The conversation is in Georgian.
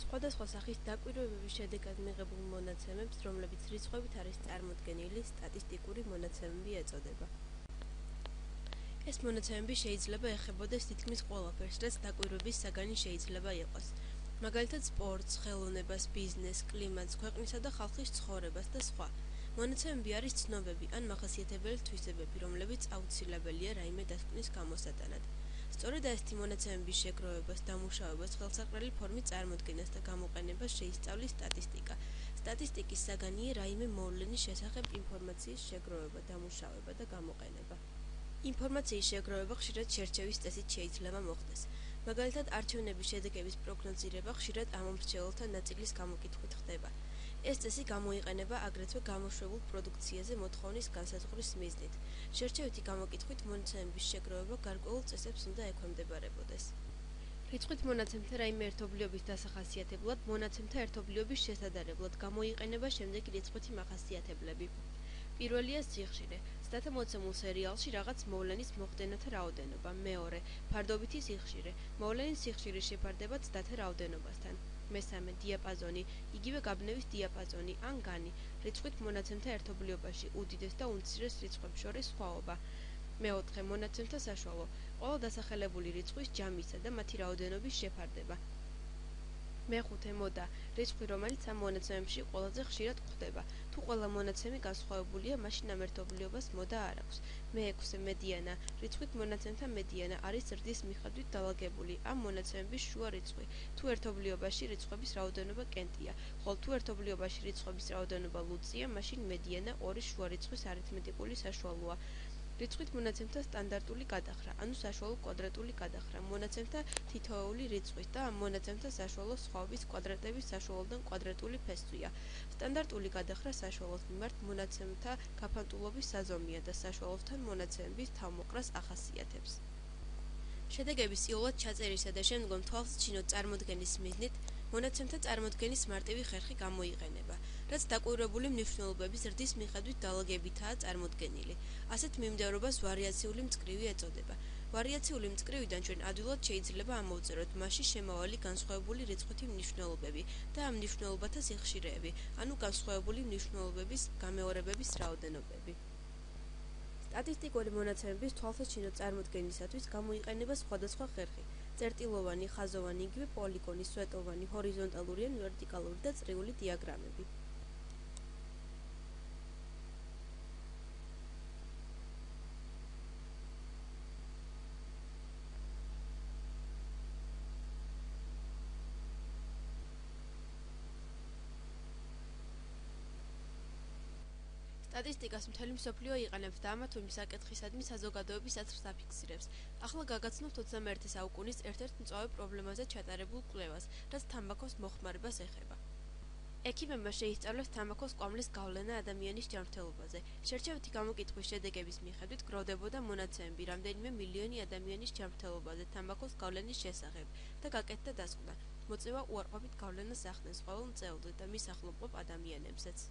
სხვადასხვა სახის დაკვირვებების შედეგად მიღებულ მონაცემებს, რომლებიც რიცხვებით არის წარმოდგენილი, სტატისტიკური მონაცემები ეწოდება. ეს მონაცემები შეიძლება ეხებოდეს თითქმის ყველაფერს, რაც დაკვირვების საგანი შეიძლება იყოს. მაგალითად, სპორტს, ხელოვნებას, ბიზნესს, კლიმატს, ქვეყნისა და ხალხის ცხოვრებას და სხვა. მონაცემები არის ცნობები ან მახასიათებელი თვისებები, რომლებიც აუცილებელია რაიმე დასკვნის გამოსატანად. სწორედ ასეთი მონაცემების შეგროვებას, დამუშავებას, ხელსაყრელი ფორმით წარმოდგენას და გამოყენებას შეისწავლის სტატისტიკა. სტატისტიკის საგანია რაიმე მოვლენის შესახებ ინფორმაციის შეგროვება, დამუშავება და გამოყენება. ინფორმაციის შეგროვება ხშირად შერჩევის წესით შეიძლება მოხდეს. მაგალითად, არჩევნების შედეგების პროგნოზირება ხშირად ამომრჩეველთა ნაწილის გამოკითხვით ხდება. ეს წესი გამოიყენება აგრეთვე გამოშვებულ პროდუქციაზე მოთხოვნის განსაზღვრის მიზნით. შერჩევითი გამოკითხვით მონაცემების შეგროვება გარკვეულ წესებს უნდა ექვემდებარებოდეს. რიცხვით მონაცემთა რაიმე ერთობლიობის დასახასიათებლად, მონაცემთა ერთობლიობის შესადარებლად გამოიყენება შემდეგი რიცხვითი მახასიათებლები. პირველია სიხშირე. სტათა მოცემულ სერიალში რაღაც მოვლენის მოხდენათა რაოდენობა. მეორე, ფარდობითი სიხშირე. მოვლენის სიხშირის შეფარდება ცდათა რაოდენობასთან. მესამე, დიაპაზონი. იგივე გაბნევის დიაპაზონი ან განი. რიცხვით მონაცემთა ერთობლიობაში უდიდეს და უმცირეს რიცხვებს შორის სხვაობა. მეოთხე, მონაცემთა საშუალო. ყველა დასახელებული რიცხვის ჯამისა და მათი რაოდენობის შეფარდება. მეხუთე, მოდა. რიცხვი, რომელიც ამ მონაცემებში ყველაზე ხშირად გვხვდება. თუ ყველა მონაცემი განსხვავებულია, მაშინ ამ ერთობლიობას მოდა არ აქვს. მეექვსე, მედიანა. რიცხვით მონაცემთა მედიანა არის ზრდის მიხედვით დალაგებული ამ მონაცემების შუა რიცხვი. თუ ერთობლიობაში რიცხვების რაოდენობა კენტია, ხოლო თუ ერთობლიობაში რიცხვების რაოდენობა ლუწია, მაშინ მედიანა ორი შუა რიცხვის არითმეტიკული საშუალოა. რიცხვით მონაცემთა სტანდარტული გადახრა, ანუ საშუალო კვადრატული გადახრა, მონაცემთა თითოეული რიცხვის და ამ მონაცემთა საშუალო სხვაობის კვადრატების საშუალოდან კვადრატული ფესვია. სტანდარტული გადახრა საშუალოს მიმართ მონაცემთა გაფანტულობის საზომია და საშუალოსთან მონაცემების თავმოყრას ახასიათებს. შედეგების წილად ჩაწერისა და შემდგომ თვალსაჩინო წარმოდგენის მიზნით მონაცემთა წარმოდგენის მარტივი ხერხი გამოიყენება, რაც დაკვირვებული მნიშვნელობების ზრდის მიხედვით დალაგებითაა წარმოდგენილი. ასეთ მიმდევრობას ვარიაციული მწკრივი ეწოდება. ვარიაციული მწკრივიდან ჩვენ ადვილად შეიძლება ამოვწეროთ მასში შემავალი განსხვავებული რიცხვითი მნიშვნელობები და ამ მნიშვნელობათა სიხშირეები, ანუ განსხვავებული მნიშვნელობების გამეორებების რაოდენობები. სტატისტიკური მონაცემების თვალსაჩინო წარმოდგენისათვის გამოიყენება სხვადასხვა ხერხი: წერტილოვანი, ხაზოვანი, იგივე პოლიგონი, სვეტოვანი, ჰორიზონტალური ან ვერტიკალური და წრიული დიაგრამები. სტატისტიკას მთელი მსოფლიო იყენებს და ამა თუ იმ საკითხისადმი საზოგადოების აზრს აფიქსირებს. ახლა გაგაცნობთ 21 საუკუნის ერთ-ერთ მწვავე პრობლემაზე ჩატარებულ კვლევას, რაც თამბაქოს მოხმარებას ეხება. ექიმებმა შეისწავლეს თამბაქოს კვამლის გავლენა ადამიანის ჯანმრთელობაზე. შერჩევითი გამოკითხვის შედეგების მიხედვით გროვდებოდა მონაცემები რამდენიმე მილიონი ადამიანის ჯანმრთელობაზე თამბაქოს გავლენის შესახებ და გაკეთდა დასკვნა. მოწევა უარყოფით გავლენას ახდენს ყოველ მწვეულზე და მის ახლომყოფ ადამიანებზეც.